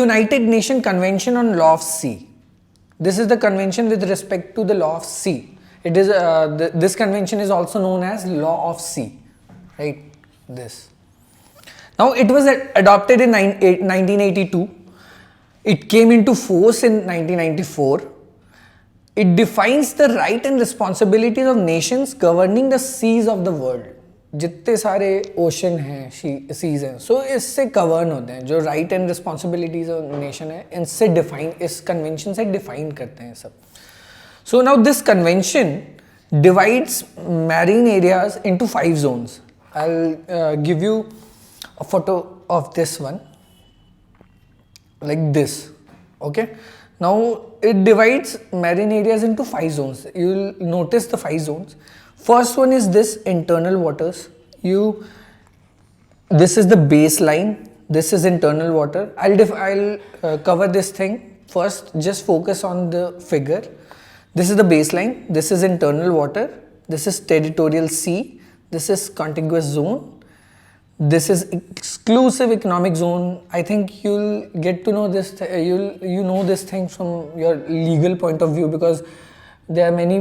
United Nations Convention on Law of Sea. This is the convention with respect to the law of sea. It is this convention is also known as Law of Sea, right? This. Now it was adopted in 1982. It came into force in 1994. It defines the right and responsibilities of nations governing the seas of the world. जितने सारे ocean हैं, seize हैं, सो इससे govern होते हैं. जो right and responsibilities of nation है, इनसे डिफाइन, इस कन्वेंशन से डिफाइन करते हैं सब. So now this convention divides marine areas into 5 zones. I'll give you a photo of this one, like this. Okay, now it divides marine areas into 5 zones. You will notice the 5 zones. First one is this internal waters. This is the baseline. This is internal water. I'll cover this thing first. Just focus on the figure. This is the baseline. This is internal water. This is territorial sea. This is contiguous zone. This is exclusive economic zone. I think you'll get to know this. You know this thing from your legal point of view, because there are many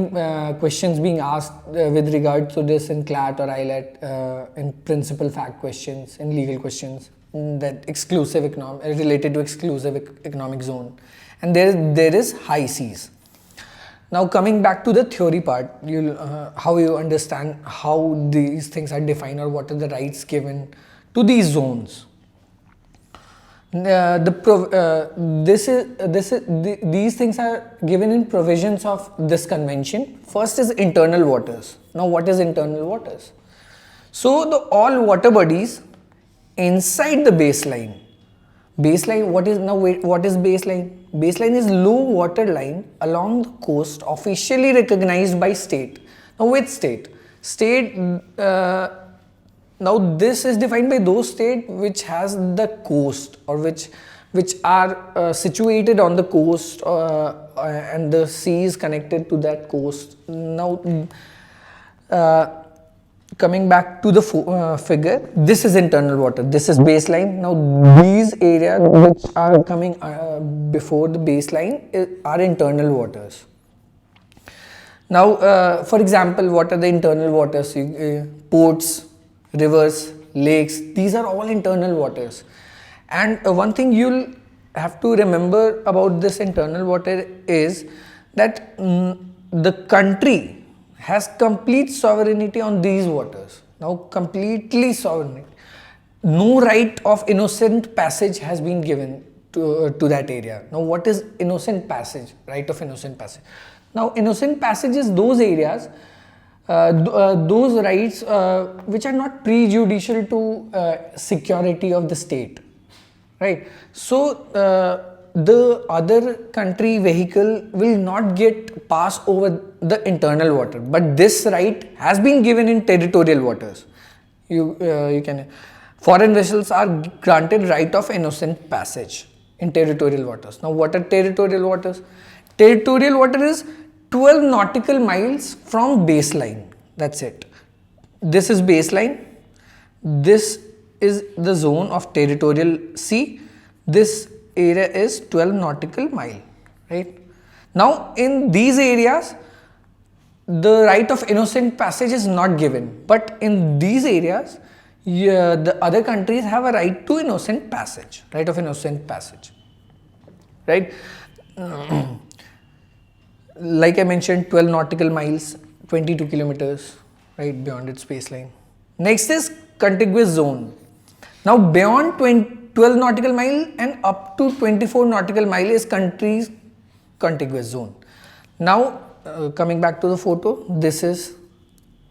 questions being asked with regard to this in CLAT or AILET, in principal fact questions, in legal questions, that related to exclusive economic zone, and there is high seas. Now coming back to the theory part, how you understand how these things are defined or what are the rights given to these zones. These things are given in provisions of this convention. First is internal waters. Now what is internal waters? So all water bodies inside the baseline. What is baseline? Baseline is low water line along the coast officially recognized by state. Now which state? Now this is defined by those states which has the coast, or which are situated on the coast, and the sea is connected to that coast. Now coming back to the figure, this is internal water, this is baseline. Now these areas which are coming before the baseline are internal waters. Now for example, what are the internal waters? Ports, rivers, lakes, these are all internal waters. And one thing you'll have to remember about this internal water is that the country has complete sovereignty on these waters. Now completely sovereignty. No right of innocent passage has been given to that area. Now what is innocent passage? Right of innocent passage. Now innocent passage is those areas, those rights which are not prejudicial to security of the state, right? So the other country vehicle will not get pass over the internal water, but this right has been given in territorial waters. You can, foreign vessels are granted right of innocent passage in territorial waters. Now what are territorial waters? Territorial water is 12 nautical miles from baseline. That's it. This is baseline. This is the zone of territorial sea. This area is 12 nautical mile, right? Now in these areas, the right of innocent passage is not given, but in these areas, the other countries have a right to innocent passage, right of innocent passage, right? Like I mentioned, 12 nautical miles, 22 kilometers, right, beyond its baseline. Next is contiguous zone. Now beyond 12 nautical mile and up to 24 nautical mile is country's contiguous zone. Now coming back to the photo, this is,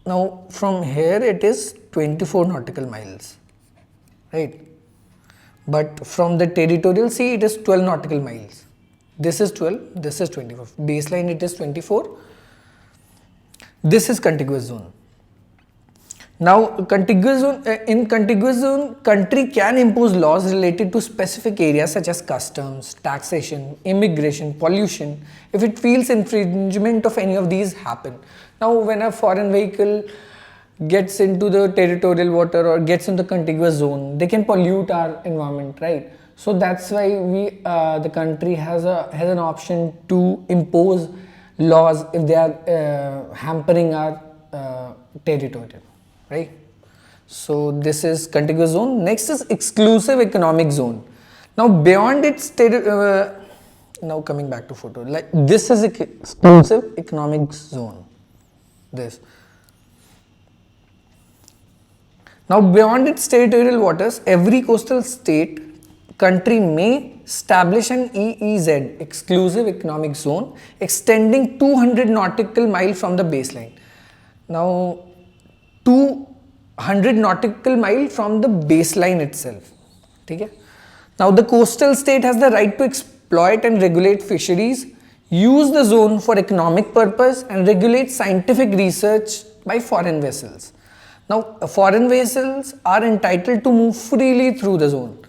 now from here it is 24 nautical miles, right? But from the territorial sea it is 12 nautical miles. This is 12, this is 24. Baseline it is 24. This is contiguous zone. Now contiguous zone, in contiguous zone, country can impose laws related to specific areas such as customs, taxation, immigration, pollution, if it feels infringement of any of these happen. Now when a foreign vehicle gets into the territorial water or gets into the contiguous zone, they can pollute our environment, right? So that's why the country has an option to impose laws if they are hampering our territory, right? So this is contiguous zone. Next is exclusive economic zone. Now beyond its now coming back to photo, like this is exclusive economic zone. This. Now beyond its territorial waters, every coastal state country may establish an EEZ, exclusive economic zone, extending 200 nautical miles from the baseline. Now 200 nautical mile from the baseline itself. Okay? Now the coastal state has the right to exploit and regulate fisheries, use the zone for economic purpose, and regulate scientific research by foreign vessels. Now foreign vessels are entitled to move freely through the zone.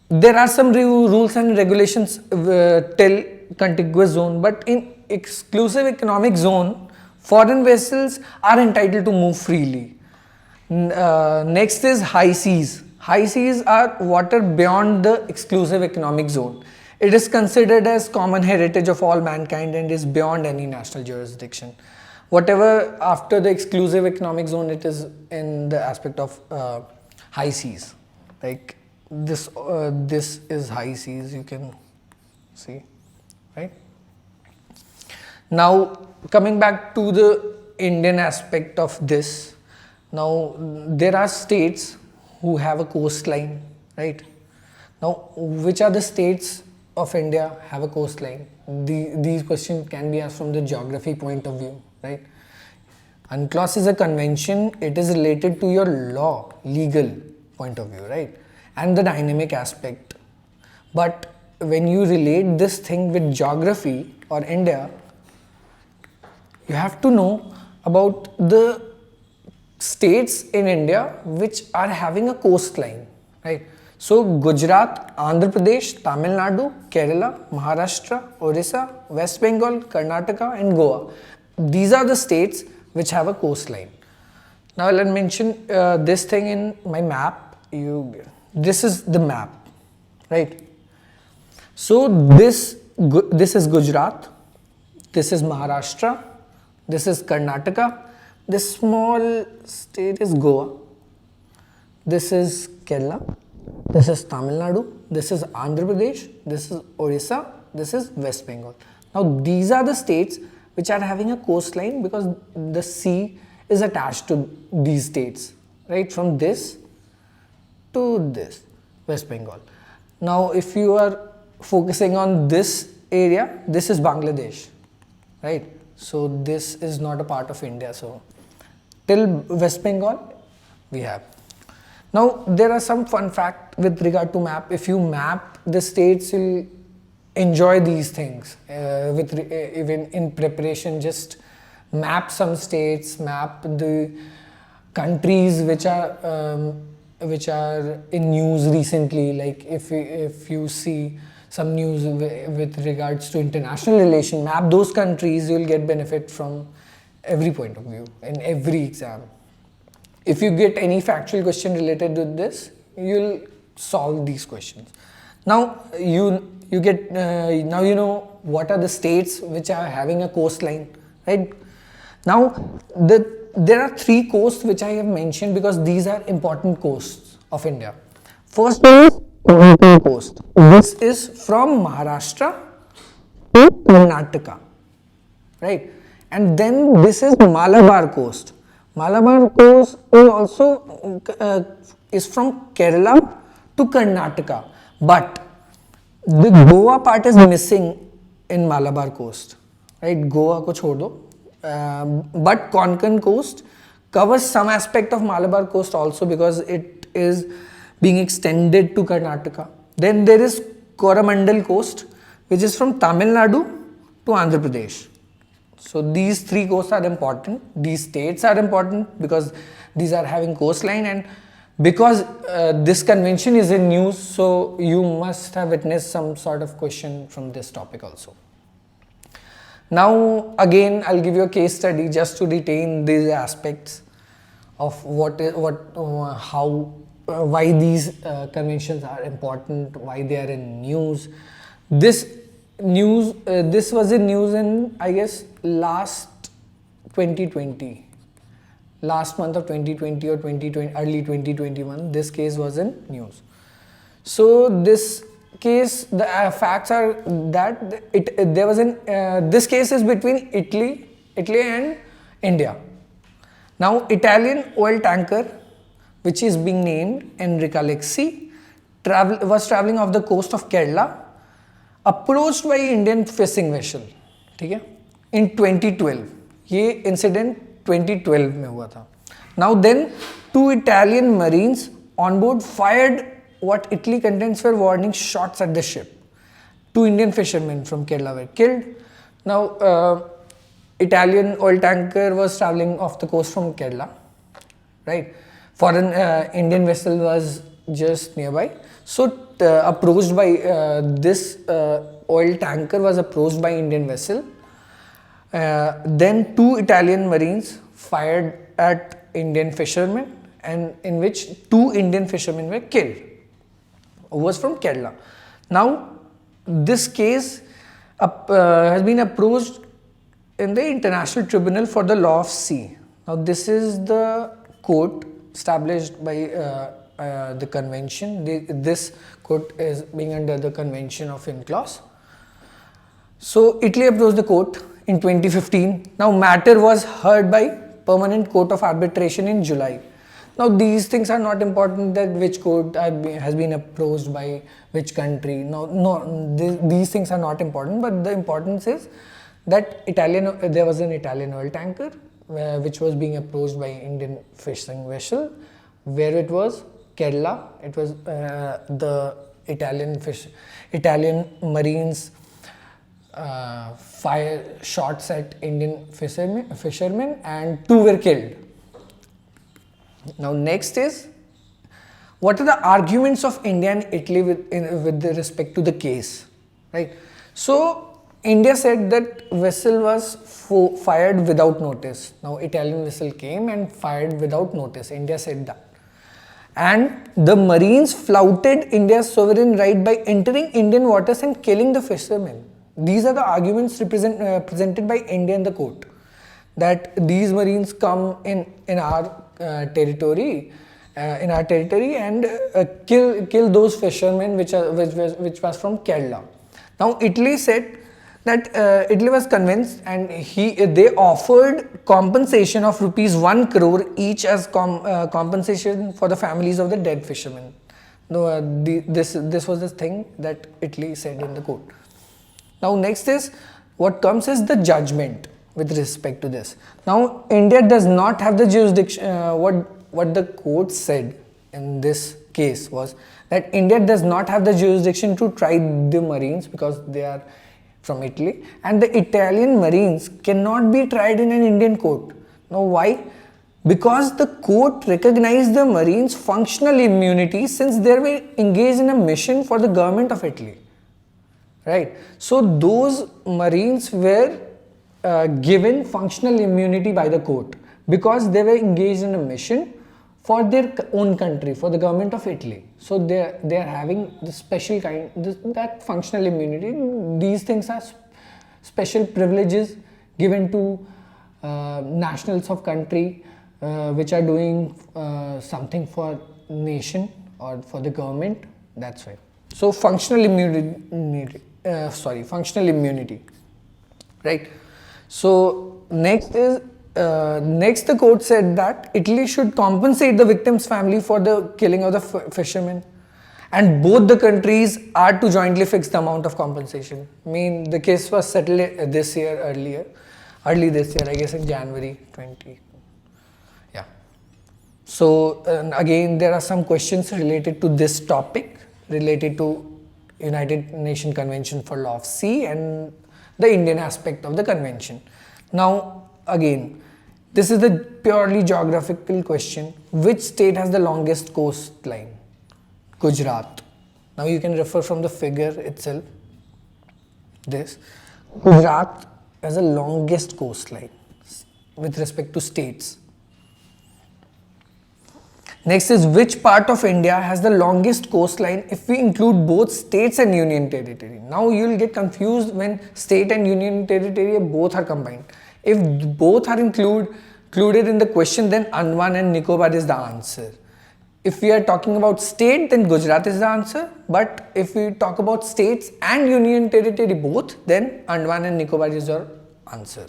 There are some rules and regulations till contiguous zone, but in exclusive economic zone, foreign vessels are entitled to move freely. Next is high seas. High seas are water beyond the exclusive economic zone. It is considered as common heritage of all mankind and is beyond any national jurisdiction. Whatever after the exclusive economic zone, it is in the aspect of high seas. Like this is high seas, you can see, right? Now coming back to the Indian aspect of this, now there are states who have a coastline, right? Now which are the states of India have a coastline? These questions can be asked from the geography point of view, right? UNCLOS is a convention, it is related to your legal point of view, right? And the dynamic aspect. But when you relate this thing with geography or India, you have to know about the states in India which are having a coastline, right? So Gujarat, Andhra Pradesh, Tamil Nadu, Kerala, Maharashtra, Orissa, West Bengal, Karnataka and Goa. These are the states which have a coastline. Now let me mention this thing in my map. This is the map, right? So this is Gujarat, this is Maharashtra, this is Karnataka, this small state is Goa, this is Kerala, this is Tamil Nadu, this is Andhra Pradesh, this is Orissa, this is West Bengal. Now these are the states which are having a coastline because the sea is attached to these states, right? From this to this, West Bengal. Now if you are focusing on this area, this is Bangladesh, right? So this is not a part of India. So till West Bengal we have. Now there are some fun fact with regard to map. If you map the states, you'll enjoy these things. Even in preparation, just map some states, map the countries which are in news recently. Like if you see some news with regards to international relation, map those countries, you'll get benefit from every point of view in every exam. If you get any factual question related to this, you'll solve these questions. Now you get now you know what are the states which are having a coastline, right? Now there are three coasts which I have mentioned because these are important coasts of India. First is Konkan coast. This is from Maharashtra to Karnataka, right? And then this is Malabar coast. Malabar coast is also is from Kerala to Karnataka, but the Goa part is missing in Malabar coast, right? Goa ko chhod do. But Konkan coast covers some aspect of Malabar coast also because it is being extended to Karnataka. Then there is Coromandel coast, which is from Tamil Nadu to Andhra Pradesh. So these three coasts are important. These states are important because these are having coastline, and because this convention is in news, so you must have witnessed some sort of question from this topic also. Now again I'll give you a case study just to retain these aspects of how why these conventions are important, why they are in news. This was in news in, I guess, last 2020, last month of 2020 or 2020, early 2021. This case was in news. So this case, the facts are that there was this case is between Italy and India. Now, Italian oil tanker, which is being named Enrica Lexi, was traveling off the coast of Kerala, approached by Indian fishing vessel. ठीक है? In 2012. ये incident 2012 में हुआ था. Now then, 2 Italian marines on board fired what Italy contends were warning shots at the ship. 2 Indian fishermen from Kerala were killed. Now, Italian oil tanker was traveling off the coast from Kerala, right? Foreign Indian vessel was just nearby. So, approached by this oil tanker was approached by Indian vessel. Then 2 Italian marines fired at Indian fishermen, and in which 2 Indian fishermen were killed. Who was from Kerala. Now, this case has been approached in the International Tribunal for the Law of Sea. Now, this is the court established by the convention. This court is being under the convention of UNCLOS. So, Italy approached the court in 2015. Now, matter was heard by Permanent Court of Arbitration in July. Now, these things are not important, that which court has been approached by which country. These things are not important, but the importance is that there was an Italian oil tanker which was being approached by Indian fishing vessel, where it was Kerala. It was the Italian marines fire shots at Indian fishermen, and 2 were killed. Now, next is, what are the arguments of India and Italy with respect to the case, right? So, India said that vessel was fired without notice. Now, Italian vessel came and fired without notice. India said that. And the marines flouted India's sovereign right by entering Indian waters and killing the fishermen. These are the arguments presented by India in the court, that these marines come in our territory and kill those fishermen which was from Kerala. Now, Italy said that Italy was convinced, and they offered compensation of rupees 1 crore each as compensation for the families of the dead fishermen. This was the thing that Italy said in the court. Now, next is, what comes is the judgment with respect to this. Now, India does not have the jurisdiction. What the court said in this case was that India does not have the jurisdiction to try the marines because they are from Italy, and the Italian marines cannot be tried in an Indian court. Now, why? Because the court recognized the marines' functional immunity since they were engaged in a mission for the government of Italy. Right? So, those marines were given functional immunity by the court because they were engaged in a mission for their own country, for the government of Italy. So, they are having the special kind, that functional immunity. These things are special privileges given to nationals of country which are doing something for nation or for the government. That's why. So, functional immunity. Functional immunity, right? So, next is, the court said that Italy should compensate the victim's family for the killing of the fishermen, and both the countries are to jointly fix the amount of compensation. I mean, the case was settled early this year, I guess in January 20. Yeah. So, again, there are some questions related to this topic, related to United Nations Convention for Law of Sea and the Indian aspect of the convention. Now, again, this is a purely geographical question. Which state has the longest coastline? Gujarat. Now, you can refer from the figure itself. Gujarat has the longest coastline with respect to states. Next is, which part of India has the longest coastline if we include both states and union territory? Now you will get confused when state and union territory both are combined. If both are included in the question, then Andaman and Nicobar is the answer. If we are talking about state, then Gujarat is the answer. But if we talk about states and union territory both, then Andaman and Nicobar is your answer.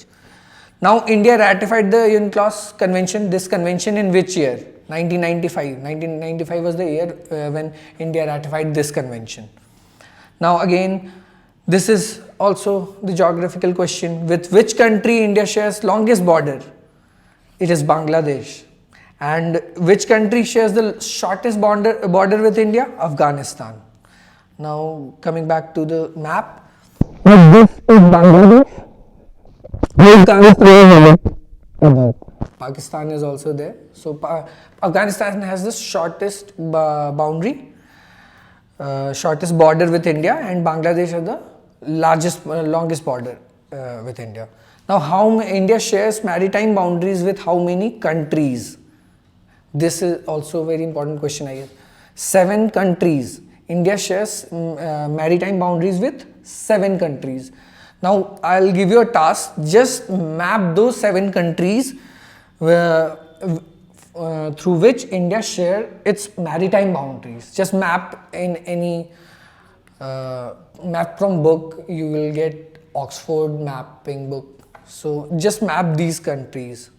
Now India ratified the UNCLOS convention. This convention in which year? 1995. 1995 was the year when India ratified this convention. Now again, this is also the geographical question. With which country India shares longest border? It is Bangladesh. And which country shares the shortest border with India? Afghanistan. Now coming back to the map. This is Bangladesh. Pakistan is also there. So Afghanistan has the shortest boundary, shortest border with India, and Bangladesh has the longest border with India. Now, how India shares maritime boundaries with how many countries? This is also a very important question, I guess. 7 countries. India shares maritime boundaries with 7 countries. Now, I'll give you a task. Just map those 7 countries through which India share its maritime boundaries. Just map in any map from book. You will get Oxford mapping book. So, just map these countries.